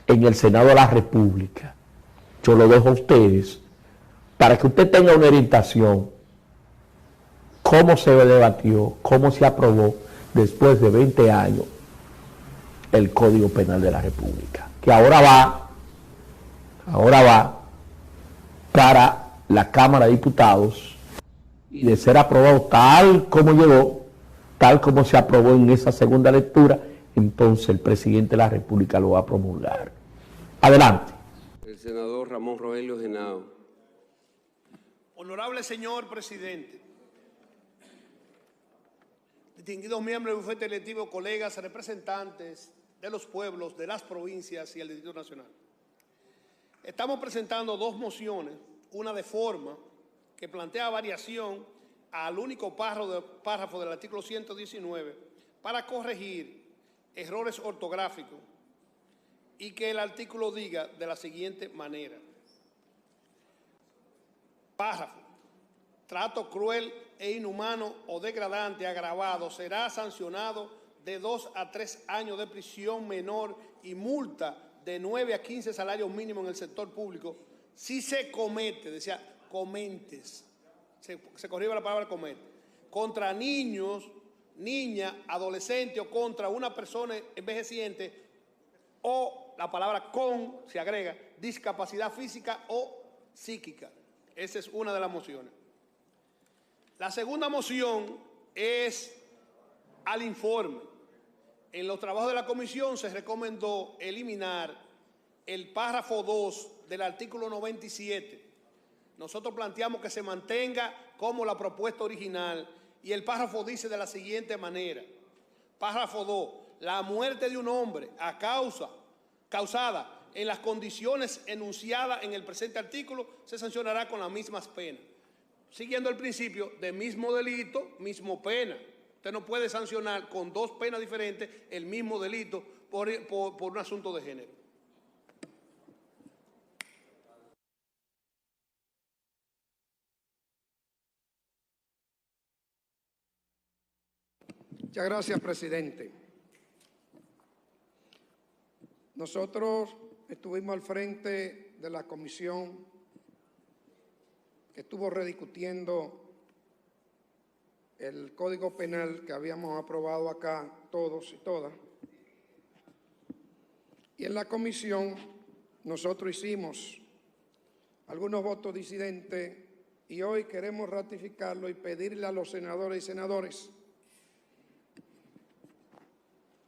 en el Senado de la República. Yo lo dejo a ustedes para que usted tenga una orientación cómo se debatió, cómo se aprobó después de 20 años el Código Penal de la República, que ahora va para la Cámara de Diputados, y de ser aprobado tal como llegó, tal como se aprobó en esa segunda lectura, entonces el presidente de la República lo va a promulgar. Adelante. El senador Ramón Rogelio Genao. Honorable señor presidente, distinguidos miembros del bufete electivo, colegas, representantes de los pueblos, de las provincias y el Distrito Nacional. Estamos presentando dos mociones, una de forma que plantea variación al único párrafo del artículo 119 para corregir errores ortográficos y que el artículo diga de la siguiente manera. Párrafo. Trato cruel e inhumano o degradante agravado será sancionado de 2 a 3 años de prisión menor y multa de 9 a 15 salarios mínimos en el sector público si se comete, decía comentes, se corrige la palabra comete, contra niños, niñas, adolescentes o contra una persona envejeciente o la palabra con, se agrega, discapacidad física o psíquica. Esa es una de las mociones. La segunda moción es al informe. En los trabajos de la comisión se recomendó eliminar el párrafo 2 del artículo 97. Nosotros planteamos que se mantenga como la propuesta original y el párrafo dice de la siguiente manera. Párrafo 2. La muerte de un hombre causada en las condiciones enunciadas en el presente artículo se sancionará con las mismas penas. Siguiendo el principio de mismo delito, mismo pena. Usted no puede sancionar con dos penas diferentes el mismo delito por un asunto de género. Muchas gracias, presidente. Nosotros estuvimos al frente de la comisión que estuvo rediscutiendo el Código Penal que habíamos aprobado acá todos y todas. Y en la comisión nosotros hicimos algunos votos disidentes y hoy queremos ratificarlo y pedirle a los senadores y senadoras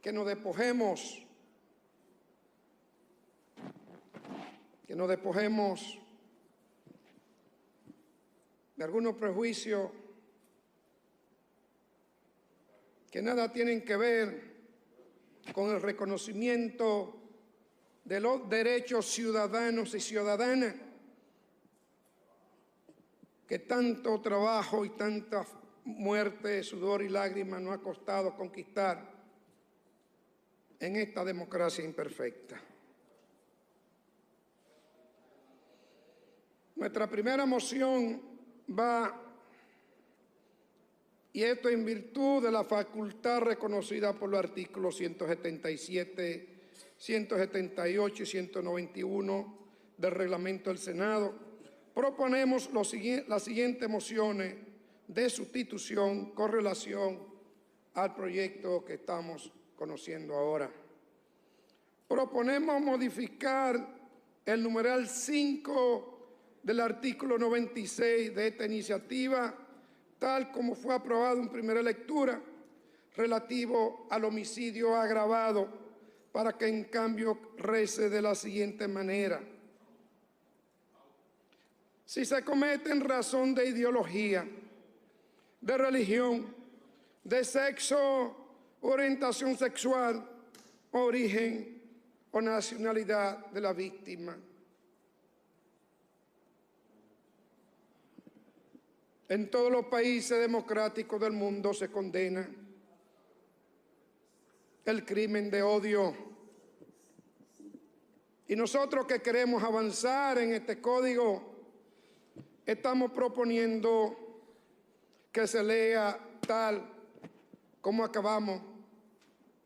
que nos despojemos de algunos prejuicios que nada tienen que ver con el reconocimiento de los derechos ciudadanos y ciudadanas que tanto trabajo y tanta muerte, sudor y lágrimas nos ha costado conquistar en esta democracia imperfecta. Nuestra primera moción va, y esto en virtud de la facultad reconocida por los artículos 177, 178 y 191 del reglamento del Senado, proponemos las siguientes mociones de sustitución con relación al proyecto que estamos conociendo ahora. Proponemos modificar el numeral 5 del artículo 96 de esta iniciativa, tal como fue aprobado en primera lectura, relativo al homicidio agravado, para que en cambio rece de la siguiente manera. Si se comete en razón de ideología, de religión, de sexo, orientación sexual, origen o nacionalidad de la víctima. En todos los países democráticos del mundo se condena el crimen de odio. Y nosotros que queremos avanzar en este código, estamos proponiendo que se lea tal como acabamos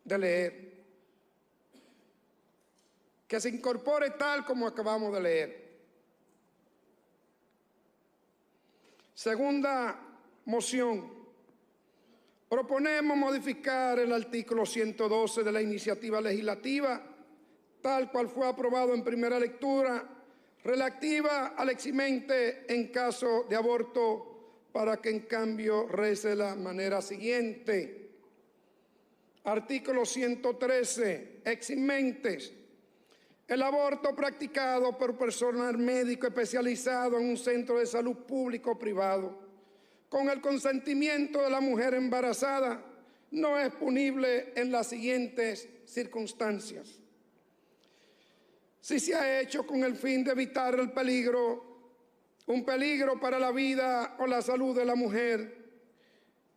de leer. que se incorpore tal como acabamos de leer. Segunda moción. Proponemos modificar el artículo 112 de la iniciativa legislativa, tal cual fue aprobado en primera lectura, relativa al eximente en caso de aborto, para que en cambio rece de la manera siguiente. Artículo 113, eximentes. El aborto practicado por personal médico especializado en un centro de salud público o privado, con el consentimiento de la mujer embarazada, no es punible en las siguientes circunstancias. Si se ha hecho con el fin de evitar el peligro, un peligro para la vida o la salud de la mujer,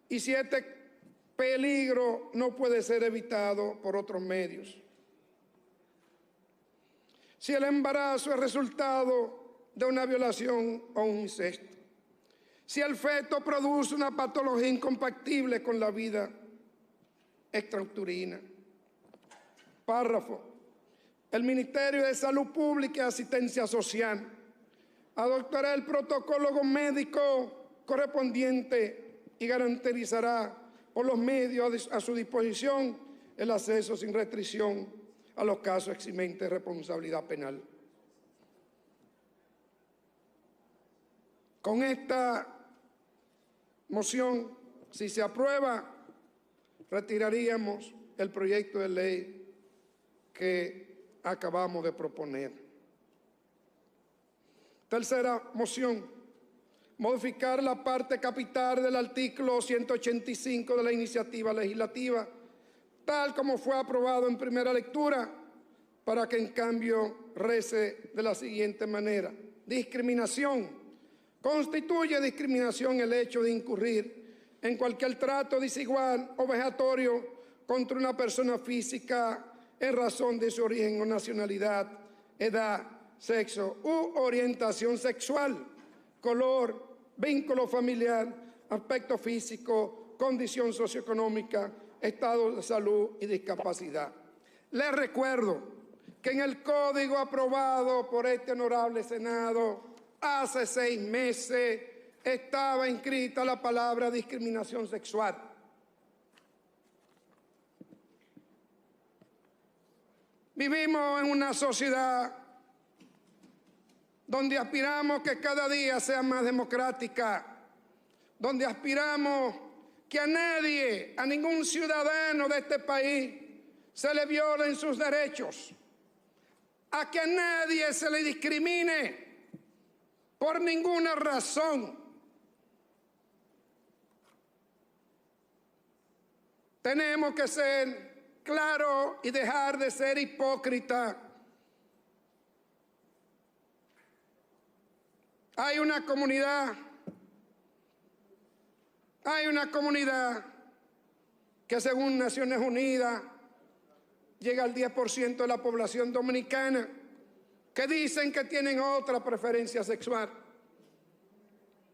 y si este peligro no puede ser evitado por otros medios. Si el embarazo es resultado de una violación o un incesto. Si el feto produce una patología incompatible con la vida extrauterina. Párrafo. El Ministerio de Salud Pública y Asistencia Social adoptará el protocolo médico correspondiente y garantizará por los medios a su disposición el acceso sin restricción a los casos eximentes de responsabilidad penal. Con esta moción, si se aprueba, retiraríamos el proyecto de ley que acabamos de proponer. Tercera moción, modificar la parte capital del artículo 185 de la iniciativa legislativa, tal como fue aprobado en primera lectura, para que en cambio rece de la siguiente manera. Discriminación. Constituye discriminación el hecho de incurrir en cualquier trato desigual o vejatorio contra una persona física en razón de su origen o nacionalidad, edad, sexo u orientación sexual, color, vínculo familiar, aspecto físico, condición socioeconómica, estado de salud y discapacidad. Les recuerdo que en el código aprobado por este honorable Senado hace 6 meses estaba inscrita la palabra discriminación sexual. Vivimos en una sociedad donde aspiramos que cada día sea más democrática, donde aspiramos que a nadie, a ningún ciudadano de este país se le violen sus derechos, a que a nadie se le discrimine por ninguna razón. Tenemos que ser claros y dejar de ser hipócritas. Hay una comunidad que según Naciones Unidas llega al 10% de la población dominicana, que dicen que tienen otra preferencia sexual.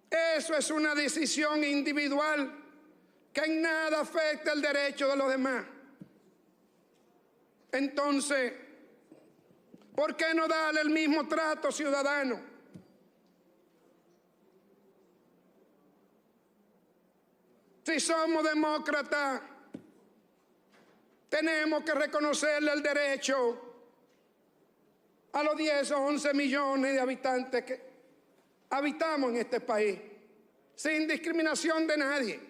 Eso es una decisión individual que en nada afecta el derecho de los demás. Entonces, ¿por qué no darle el mismo trato ciudadano? Si somos demócratas, tenemos que reconocerle el derecho a los 10 o 11 millones de habitantes que habitamos en este país, sin discriminación de nadie.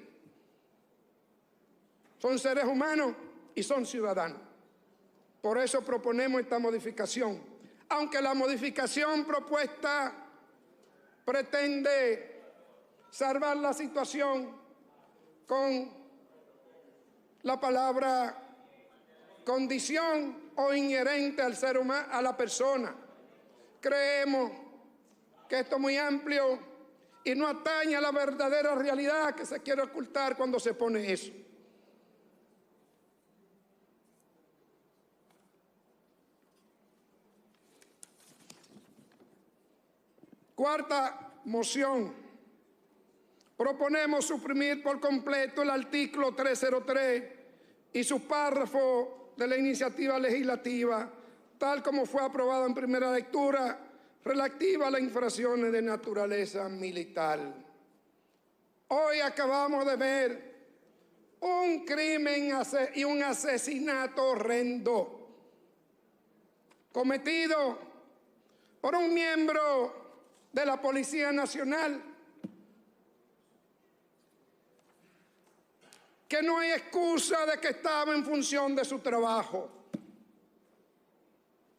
Son seres humanos y son ciudadanos. Por eso proponemos esta modificación. Aunque la modificación propuesta pretende salvar la situación con la palabra condición o inherente al ser humano, a la persona. Creemos que esto es muy amplio y no atañe a la verdadera realidad que se quiere ocultar cuando se pone eso. Cuarta moción. Proponemos suprimir por completo el artículo 303 y su párrafo de la iniciativa legislativa, tal como fue aprobado en primera lectura, relativa a las infracciones de naturaleza militar. Hoy acabamos de ver un crimen y un asesinato horrendo cometido por un miembro de la Policía Nacional, que no hay excusa de que estaba en función de su trabajo.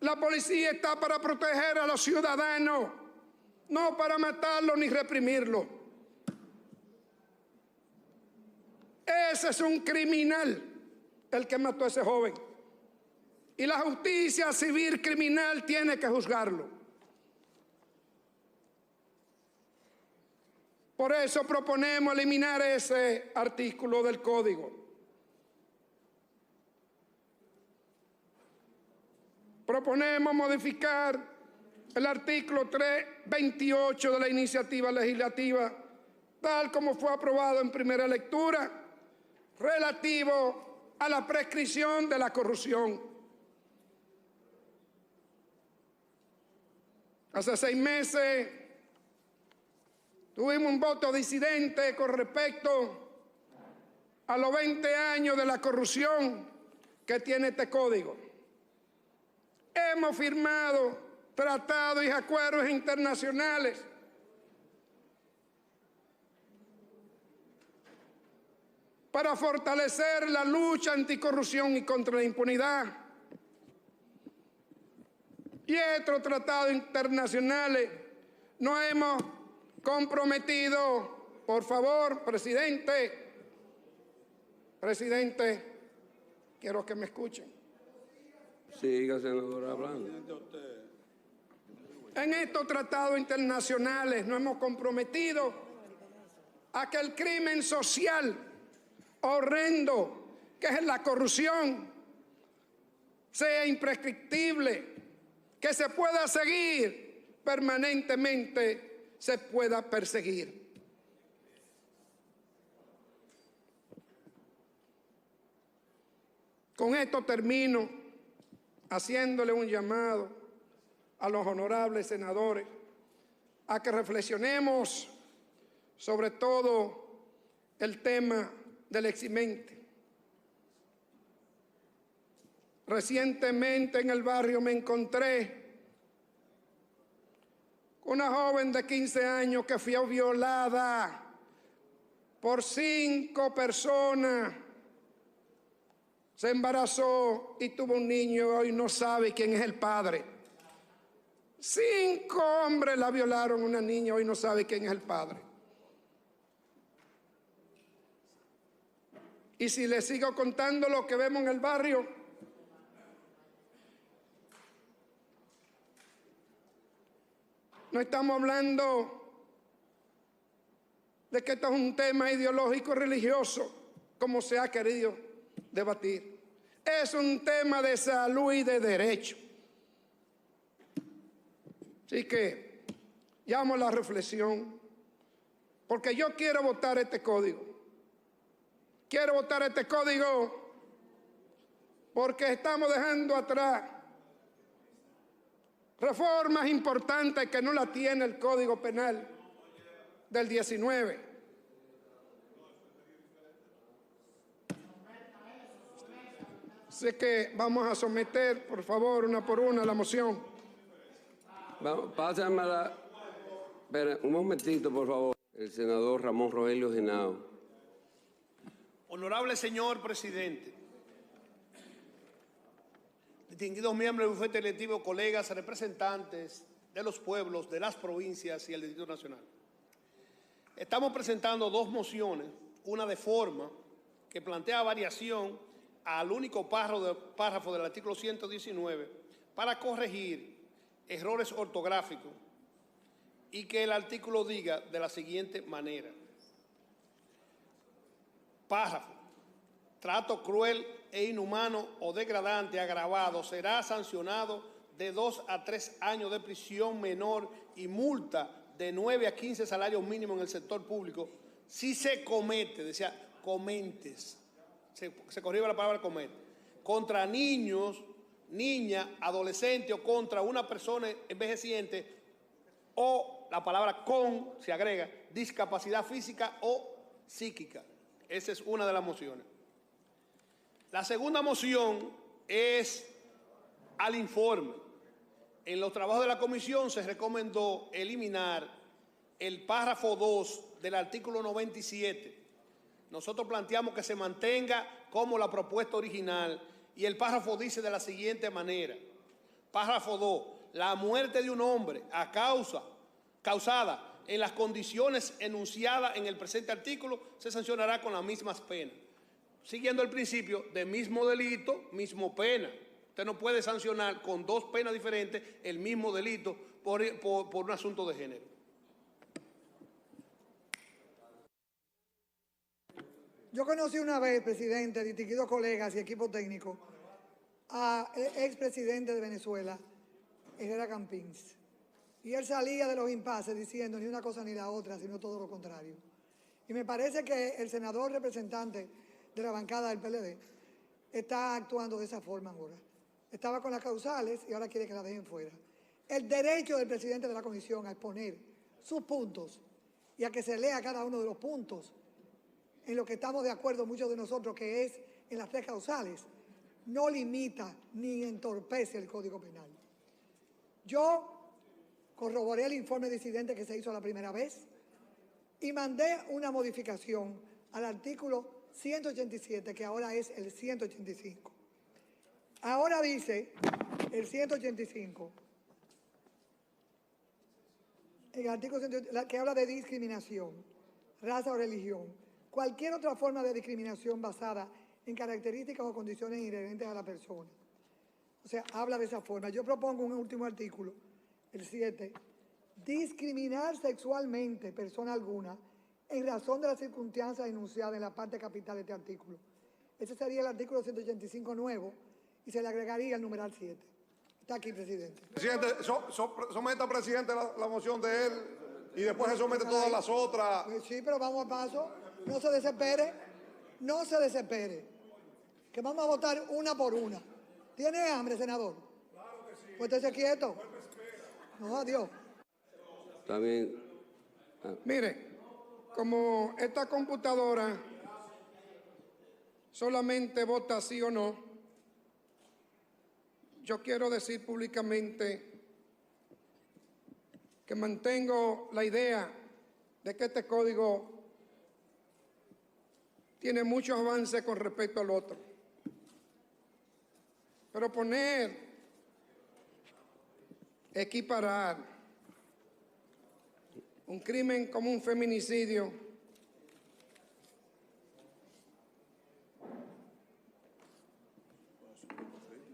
La policía está para proteger a los ciudadanos, no para matarlos ni reprimirlos. Ese es un criminal, el que mató a ese joven. Y la justicia civil criminal tiene que juzgarlo. Por eso proponemos eliminar ese artículo del Código. Proponemos modificar el artículo 328 de la iniciativa legislativa, tal como fue aprobado en primera lectura, relativo a la prescripción de la corrupción. Hace 6 meses tuvimos un voto disidente con respecto a los 20 años de la corrupción que tiene este código. Hemos firmado tratados y acuerdos internacionales para fortalecer la lucha anticorrupción y contra la impunidad. Y estos tratados internacionales nos hemos comprometido, por favor, presidente, quiero que me escuchen. Siga, senador, hablando. En estos tratados internacionales nos hemos comprometido a que el crimen social horrendo, que es la corrupción, sea imprescriptible, que se pueda seguir permanentemente, se pueda perseguir. Con esto termino haciéndole un llamado a los honorables senadores a que reflexionemos sobre todo el tema del eximente. Recientemente en el barrio me encontré con una joven de 15 años que fue violada por 5 personas. Se embarazó y tuvo un niño y hoy no sabe quién es el padre. 5 hombres la violaron, una niña, hoy no sabe quién es el padre. Y si le sigo contando lo que vemos en el barrio, no estamos hablando de que esto es un tema ideológico religioso, como se ha querido debatir. Es un tema de salud y de derecho. Así que llamo a la reflexión, porque yo quiero votar este código. Quiero votar este código porque estamos dejando atrás reformas importantes que no la tiene el Código Penal del 19. Así que vamos a someter, por favor, una por una la moción. Pásamela. Espera, un momentito, por favor. El senador Ramón Rogelio Henao. Honorable señor presidente, distinguidos miembros del bufete electivo, colegas, representantes de los pueblos, de las provincias y el Distrito Nacional. Estamos presentando 2 mociones, una de forma que plantea variación al único párrafo del artículo 119 para corregir errores ortográficos y que el artículo diga de la siguiente manera. Párrafo. Trato cruel e inhumano o degradante agravado será sancionado de 2 a 3 años de prisión menor y multa de 9 a 15 salarios mínimos en el sector público si se comete, decía comentes, se corrigió la palabra comete, contra niños niña, adolescente o contra una persona envejeciente, o la palabra con, se agrega, discapacidad física o psíquica. Esa es una de las mociones. La segunda moción es al informe. En los trabajos de la comisión se recomendó eliminar el párrafo 2 del artículo 97. Nosotros planteamos que se mantenga como la propuesta original y el párrafo dice de la siguiente manera. Párrafo 2. La muerte de un hombre causada en las condiciones enunciadas en el presente artículo se sancionará con las mismas penas. Siguiendo el principio de mismo delito, mismo pena. Usted no puede sancionar con dos penas diferentes el mismo delito por un asunto de género. Yo conocí una vez, presidente, distinguidos colegas y equipo técnico, al expresidente de Venezuela, Herrera Campins. Y él salía de los impases diciendo ni una cosa ni la otra, sino todo lo contrario. Y me parece que el senador representante de la bancada del PLD está actuando de esa forma ahora. Estaba con las causales y ahora quiere que la dejen fuera. El derecho del presidente de la comisión a exponer sus puntos y a que se lea cada uno de los puntos en lo que estamos de acuerdo muchos de nosotros, que es en las tres causales, no limita ni entorpece el Código Penal. Yo corroboré el informe disidente que se hizo la primera vez y mandé una modificación al artículo 187, que ahora es el 185. Ahora dice el 185, el artículo 185, que habla de discriminación, raza o religión, cualquier otra forma de discriminación basada en características o condiciones inherentes a la persona. O sea, habla de esa forma. Yo propongo un último artículo, el 7, discriminar sexualmente persona alguna en razón de las circunstancias enunciadas en la parte capital de este artículo. Ese sería el artículo 185 nuevo y se le agregaría el numeral 7. Está aquí, presidente. Presidente, someta, presidente, la moción de él y después se somete todas las otras. Pues sí, pero vamos a paso. No se desespere. No se desespere. Que vamos a votar una por una. ¿Tiene hambre, senador? Claro que sí. Pues estése quieto. No, adiós. También. Mire, como esta computadora solamente vota sí o no, yo quiero decir públicamente que mantengo la idea de que este código tiene muchos avances con respecto al otro. Pero equiparar un crimen como un feminicidio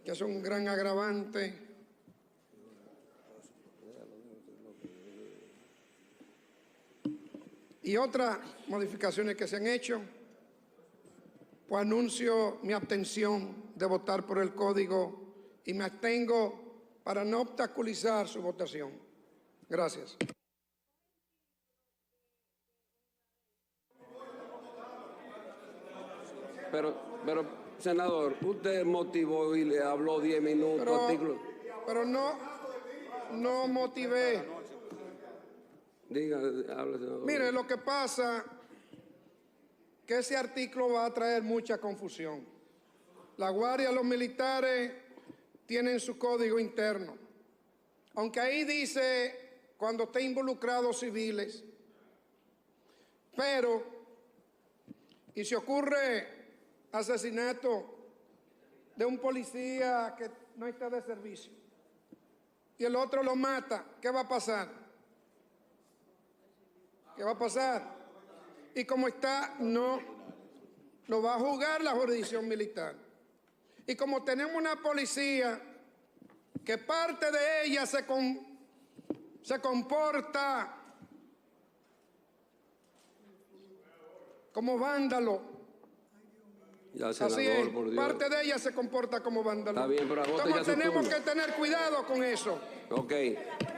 que es un gran agravante, y otras modificaciones que se han hecho, pues anuncio mi abstención de votar por el código y me abstengo para no obstaculizar su votación. Gracias. Pero, senador, usted motivó y le habló 10 minutos. Pero no motivé. Diga, hable, senador. Mire, lo que pasa que ese artículo va a traer mucha confusión. La Guardia, los militares tienen su código interno. Aunque ahí dice cuando esté involucrados civiles, pero, y si ocurre asesinato de un policía que no está de servicio y el otro lo mata, ¿qué va a pasar? ¿Qué va a pasar? Y como está, no, lo va a juzgar la jurisdicción militar. Y como tenemos una policía que parte de ella se comporta como vándalo. Ya, senador, así es, por Dios. parte de ella se comporta como vándalo. Está bien, pero entonces tenemos que tener cuidado con eso. Ok,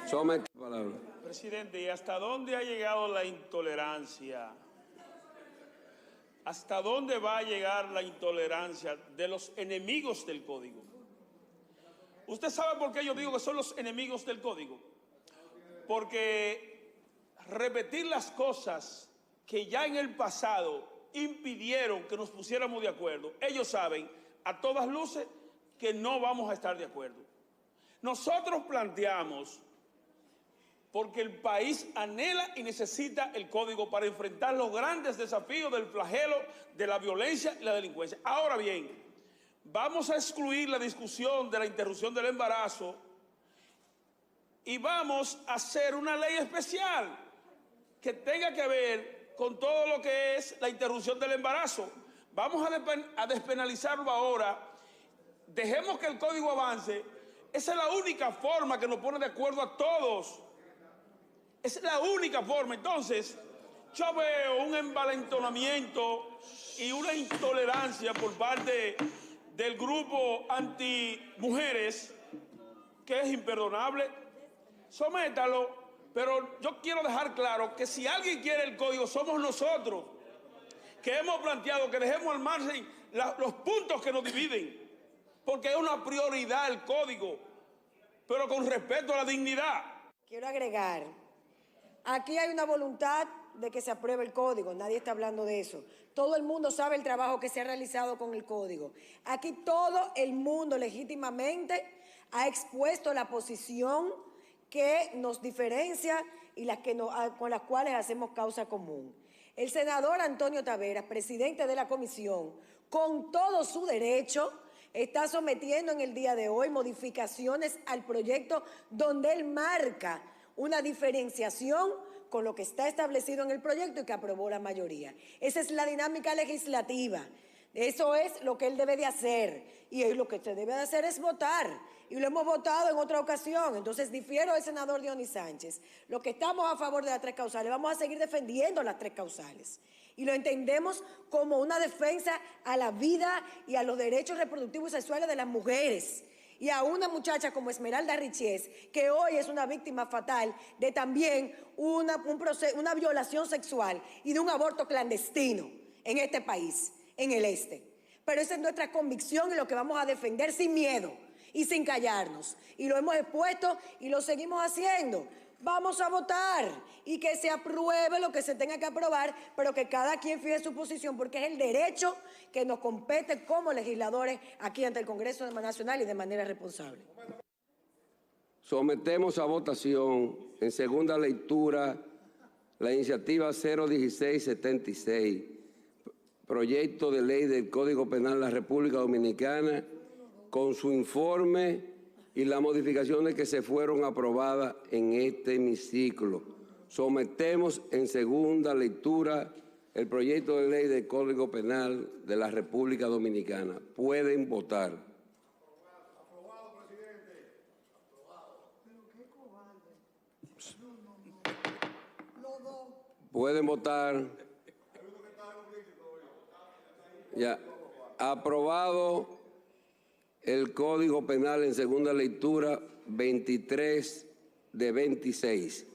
somete palabra. Presidente, ¿y hasta dónde ha llegado la intolerancia? ¿Hasta dónde va a llegar la intolerancia de los enemigos del código? ¿Usted sabe por qué yo digo que son los enemigos del código? Porque repetir las cosas que ya en el pasado impidieron que nos pusiéramos de acuerdo, ellos saben a todas luces que no vamos a estar de acuerdo. Nosotros planteamos, porque el país anhela y necesita el código para enfrentar los grandes desafíos del flagelo de la violencia y la delincuencia. Ahora bien, vamos a excluir la discusión de la interrupción del embarazo y vamos a hacer una ley especial que tenga que ver con todo lo que es la interrupción del embarazo. Vamos a despenalizarlo ahora. Dejemos que el código avance. Esa es la única forma que nos pone de acuerdo a todos. Esa es la única forma. Entonces, yo veo un envalentonamiento y una intolerancia por parte del grupo antimujeres que es imperdonable. Sométalo, pero yo quiero dejar claro que si alguien quiere el código, somos nosotros, que hemos planteado que dejemos al margen los puntos que nos dividen, porque es una prioridad el código, pero con respeto a la dignidad. Quiero agregar, aquí hay una voluntad de que se apruebe el código, nadie está hablando de eso. Todo el mundo sabe el trabajo que se ha realizado con el código. Aquí todo el mundo legítimamente ha expuesto la posición que nos diferencia y con las cuales hacemos causa común. El senador Antonio Taveras, presidente de la comisión, con todo su derecho, está sometiendo en el día de hoy modificaciones al proyecto donde él marca una diferenciación con lo que está establecido en el proyecto y que aprobó la mayoría. Esa es la dinámica legislativa. Eso es lo que él debe de hacer. Y lo que se debe de hacer es votar. Y lo hemos votado en otra ocasión. Entonces difiero del senador Dionis Sánchez. Los que estamos a favor de las 3 causales, vamos a seguir defendiendo las 3 causales. Y lo entendemos como una defensa a la vida y a los derechos reproductivos y sexuales de las mujeres. Y a una muchacha como Esmeralda Richies, que hoy es una víctima fatal de también una violación sexual y de un aborto clandestino en este país, en el este. Pero esa es nuestra convicción y lo que vamos a defender sin miedo y sin callarnos. Y lo hemos expuesto y lo seguimos haciendo. Vamos a votar y que se apruebe lo que se tenga que aprobar, pero que cada quien fije su posición, porque es el derecho que nos compete como legisladores aquí ante el Congreso Nacional y de manera responsable. Sometemos a votación en segunda lectura la iniciativa 01676, proyecto de ley del Código Penal de la República Dominicana, con su informe y las modificaciones que se fueron aprobadas en este hemiciclo. Sometemos en segunda lectura el proyecto de ley del Código Penal de la República Dominicana. Pueden votar. Aprobado, presidente. Aprobado. Pueden votar. Ya. Aprobado el Código Penal en segunda lectura, 23 de 26.